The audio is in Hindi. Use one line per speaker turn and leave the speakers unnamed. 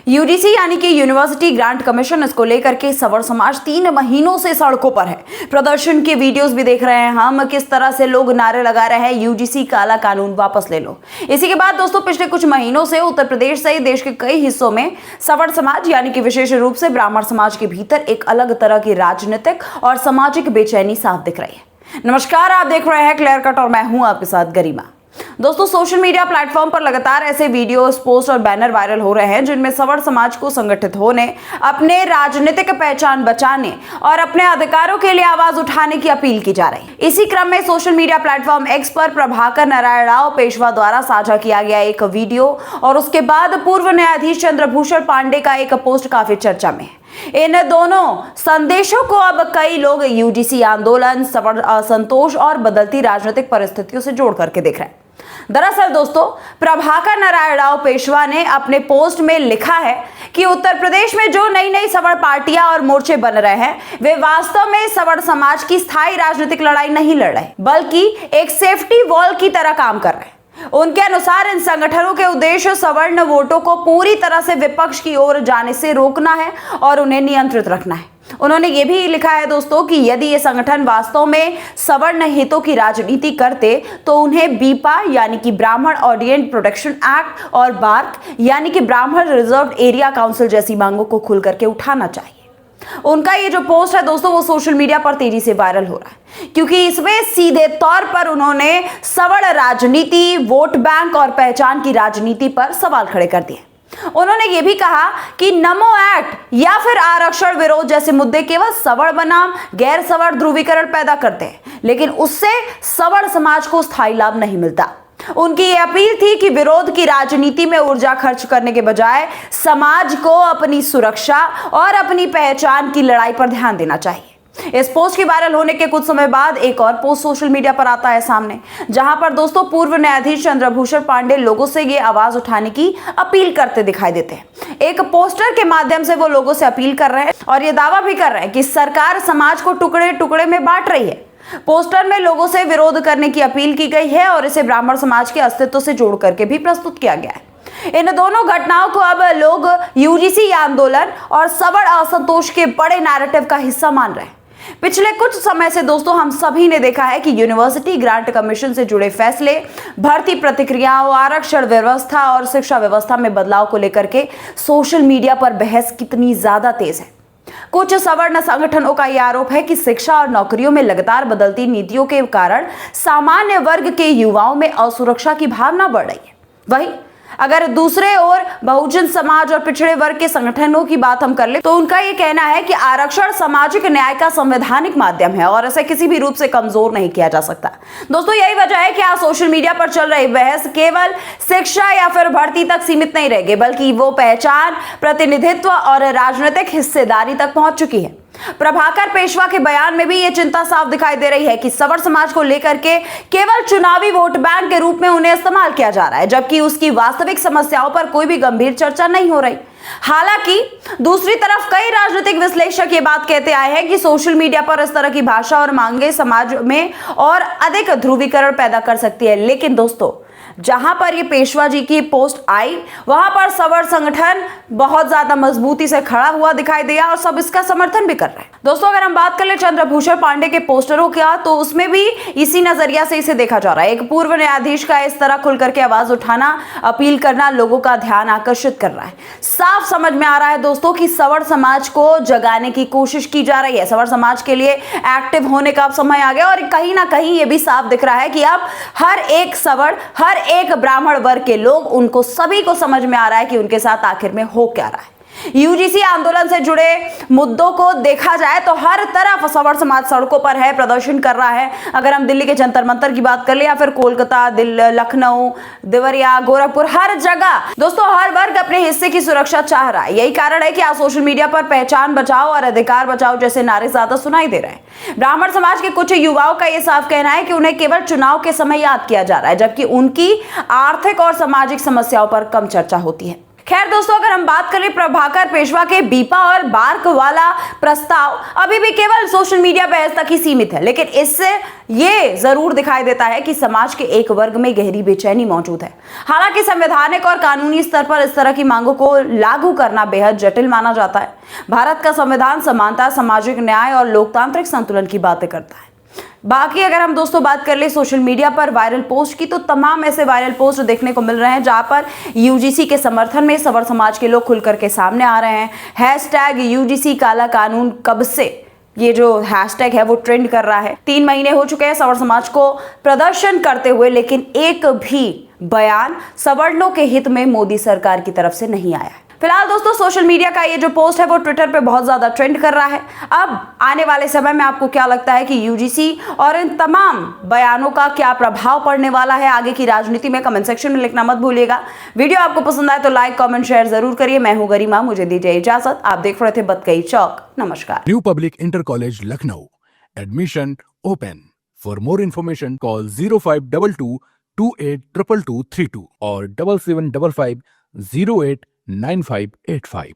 यूजीसी यानी कि यूनिवर्सिटी ग्रांट कमीशन, इसको लेकर के सवर समाज 3 महीनों से सड़कों पर है। प्रदर्शन के वीडियोस भी देख रहे हैं हम, किस तरह से लोग नारे लगा रहे हैं, यूजीसी काला कानून वापस ले लो। इसी के बाद दोस्तों पिछले कुछ महीनों से उत्तर प्रदेश सहित देश के कई हिस्सों में सवर समाज यानी कि विशेष रूप से ब्राह्मण समाज के भीतर एक अलग तरह की राजनीतिक और सामाजिक बेचैनी साफ दिख रही है। नमस्कार, आप देख रहे हैं क्लियर कट और मैं हूं आपके साथ गरिमा। दोस्तों सोशल मीडिया प्लेटफॉर्म पर लगातार ऐसे वीडियोस, पोस्ट और बैनर वायरल हो रहे हैं जिनमें सवर समाज को संगठित होने, अपने राजनीतिक पहचान बचाने और अपने अधिकारों के लिए आवाज उठाने की अपील की जा रही है। इसी क्रम में सोशल मीडिया प्लेटफॉर्म एक्स पर प्रभाकर नारायण राव पेशवा द्वारा साझा किया गया एक वीडियो और उसके बाद पूर्व न्यायाधीश चंद्रभूषण पांडे का एक पोस्ट काफी चर्चा में है। इन दोनों संदेशों को अब कई लोग यूजीसी आंदोलन, सवर असंतोष और बदलती राजनीतिक परिस्थितियों से जोड़ करके देख रहे हैं। दरअसल दोस्तों प्रभाकर नारायण राव पेशवा ने अपने पोस्ट में लिखा है कि उत्तर प्रदेश में जो नई नई सवर पार्टियां और मोर्चे बन रहे हैं वे वास्तव में सवर समाज की स्थायी राजनीतिक लड़ाई नहीं लड़ रहे, बल्कि एक सेफ्टी वॉल की तरह काम कर रहे हैं। उनके अनुसार इन संगठनों के उद्देश्य सवर्ण वोटों को पूरी तरह से विपक्ष की ओर जाने से रोकना है और उन्हें नियंत्रित रखना है। उन्होंने ये भी लिखा है दोस्तों कि यदि ये संगठन वास्तव में सवर्ण हितों की राजनीति करते तो उन्हें बीपा यानी कि ब्राह्मण ऑडियंस प्रोटेक्शन एक्ट और बार्क यानी कि ब्राह्मण रिजर्व एरिया काउंसिल जैसी मांगों को खुल करके उठाना चाहिए। उनका ये जो पोस्ट है दोस्तों वो सोशल मीडिया पर तेजी से वायरल हो रहा है क्योंकि इसमें सीधे तौर पर उन्होंने सवर्ण राजनीति, वोट बैंक और पहचान की राजनीति पर सवाल खड़े कर दिए। उन्होंने ये भी कहा कि नमो एक्ट या फिर आरक्षण विरोध जैसे मुद्दे केवल सवर्ण बनाम गैर सवर्ण ध्रुवीकरण पैदा करते हैं, लेकिन उससे सवर्ण समाज को स्थायी लाभ नहीं मिलता। उनकी ये अपील थी कि विरोध की राजनीति में ऊर्जा खर्च करने के बजाय समाज को अपनी सुरक्षा और अपनी पहचान की लड़ाई पर ध्यान देना चाहिए। इस पोस्ट के वायरल होने के कुछ समय बाद एक और पोस्ट सोशल मीडिया पर आता है सामने, जहां पर दोस्तों पूर्व न्यायाधीश चंद्रभूषण पांडे लोगों से ये आवाज उठाने की अपील करते दिखाई देते हैं। एक पोस्टर के माध्यम से वो लोगों से अपील कर रहे हैं और ये दावा भी कर रहे हैं कि सरकार समाज को टुकड़े टुकड़े में बांट रही है। पोस्टर में लोगों से विरोध करने की अपील की गई है और इसे ब्राह्मण समाज के अस्तित्व से जोड़ करके भी प्रस्तुत किया गया है। इन दोनों घटनाओं को अब लोग यूजीसी आंदोलन और सवर्ण असंतोष के बड़े नैरेटिव का हिस्सा मान रहे हैं। पिछले कुछ समय से दोस्तों हम सभी ने देखा है कि यूनिवर्सिटी ग्रांट कमीशन से जुड़े फैसले, भर्ती प्रक्रियाओं, आरक्षण व्यवस्था और शिक्षा व्यवस्था में बदलाव को लेकर के सोशल मीडिया पर बहस कितनी ज्यादा तेज है। कुछ सवर्ण संगठनों का यह आरोप है कि शिक्षा और नौकरियों में लगातार बदलती नीतियों के कारण सामान्य वर्ग के युवाओं में असुरक्षा की भावना बढ़ रही है। वहीं अगर दूसरे ओर बहुजन समाज और पिछड़े वर्ग के संगठनों की बात हम कर ले तो उनका यह कहना है कि आरक्षण सामाजिक न्याय का संवैधानिक माध्यम है और इसे किसी भी रूप से कमजोर नहीं किया जा सकता। दोस्तों यही वजह है कि आज सोशल मीडिया पर चल रही बहस केवल शिक्षा या फिर भर्ती तक सीमित नहीं रहेगी, बल्कि वो पहचान, प्रतिनिधित्व और राजनीतिक हिस्सेदारी तक पहुंच चुकी है। प्रभाकर पेशवा के बयान में भी ये चिंता साफ दिखाई दे रही है कि सवर्ण समाज को लेकर के केवल चुनावी वोट बैंक के रूप में उन्हें इस्तेमाल किया जा रहा है, जबकि उसकी वास्तविक समस्याओं पर कोई भी गंभीर चर्चा नहीं हो रही। हालांकि दूसरी तरफ कई राजनीतिक विश्लेषक ये बात कहते आए हैं कि सोशल मीडिया पर इस तरह की भाषा और मांगे समाज में और अधिक ध्रुवीकरण पैदा कर सकती है। लेकिन दोस्तों जहां पर ये पेशवा जी की पोस्ट आई वहां पर सवर्ण संगठन बहुत ज्यादा मजबूती से खड़ा हुआ दिखाई दिया और सब इसका समर्थन भी कर रहे हैं। दोस्तों अगर हम बात कर ले चंद्रभूषण पांडे के पोस्टरों की तो उसमें भी इसी नजरिया से इसे देखा जा रहा है। एक पूर्व न्यायाधीश का इस तरह खुल करके आवाज उठाना, अपील करना लोगों का ध्यान आकर्षित कर रहा है। साफ समझ में आ रहा है दोस्तों कि सवर्ण समाज को जगाने की कोशिश की जा रही है। सवर्ण समाज के लिए एक्टिव होने का अब समय आ गया और कहीं ना कहीं ये भी साफ दिख रहा है कि अब हर एक सवर्ण, हर एक ब्राह्मण वर्ग के लोग, उनको सभी को समझ में आ रहा है कि उनके साथ आखिर में हो क्या रहा है। यूजीसी आंदोलन से जुड़े मुद्दों को देखा जाए तो हर तरफ सवर्ण समाज सड़कों पर है, प्रदर्शन कर रहा है। अगर हम दिल्ली के जंतर मंतर की बात कर ले या फिर कोलकाता, लखनऊ, देवरिया, गोरखपुर, हर जगह दोस्तों हर वर्ग अपने हिस्से की सुरक्षा चाह रहा है। यही कारण है कि आज सोशल मीडिया पर पहचान बचाओ और अधिकार बचाओ जैसे नारे ज्यादा सुनाई दे रहे हैं। ब्राह्मण समाज के कुछ युवाओं का यह साफ कहना है कि उन्हें केवल चुनाव के समय याद किया जा रहा है, जबकि उनकी आर्थिक और सामाजिक समस्याओं पर कम चर्चा होती है। खैर दोस्तों, अगर हम बात करें प्रभाकर पेशवा के बीपा और बार्क वाला प्रस्ताव अभी भी केवल सोशल मीडिया बहस तक ही सीमित है, लेकिन इससे ये जरूर दिखाई देता है कि समाज के एक वर्ग में गहरी बेचैनी मौजूद है। हालांकि संवैधानिक और कानूनी स्तर पर इस तरह की मांगों को लागू करना बेहद जटिल माना जाता है। भारत का संविधान समानता, सामाजिक न्याय और लोकतांत्रिक संतुलन की बातें करता है। बाकी अगर हम दोस्तों बात कर ले सोशल मीडिया पर वायरल पोस्ट की, तो तमाम ऐसे वायरल पोस्ट देखने को मिल रहे हैं जहां पर यूजीसी के समर्थन में सवर समाज के लोग खुल करके सामने आ रहे हैं। हैशटैग यूजीसी काला कानून कब से, ये जो हैशटैग है वो ट्रेंड कर रहा है। 3 महीने हो चुके हैं सवर समाज को प्रदर्शन करते हुए, लेकिन एक भी बयान सवर्णों के हित में मोदी सरकार की तरफ से नहीं आया है। फिलहाल दोस्तों, सोशल मीडिया का ये जो पोस्ट है वो ट्विटर पे बहुत ज्यादा ट्रेंड कर रहा है। अब आने वाले समय में आपको क्या लगता है कि यूजीसी और इन तमाम बयानों का क्या प्रभाव पड़ने वाला है आगे की राजनीति में? कमेंट सेक्शन में लिखना मत भूलिएगा। वीडियो आपको पसंद आए तो लाइक, कमेंट, शेयर जरूर करिए। मैं हूं गरिमा, मुझे दीजिए इजाजत। आप देख रहे थे बतकई चौक। नमस्कार।
New public inter college Lucknow, admission open. For more information call 0522 282232 और 7755 089585।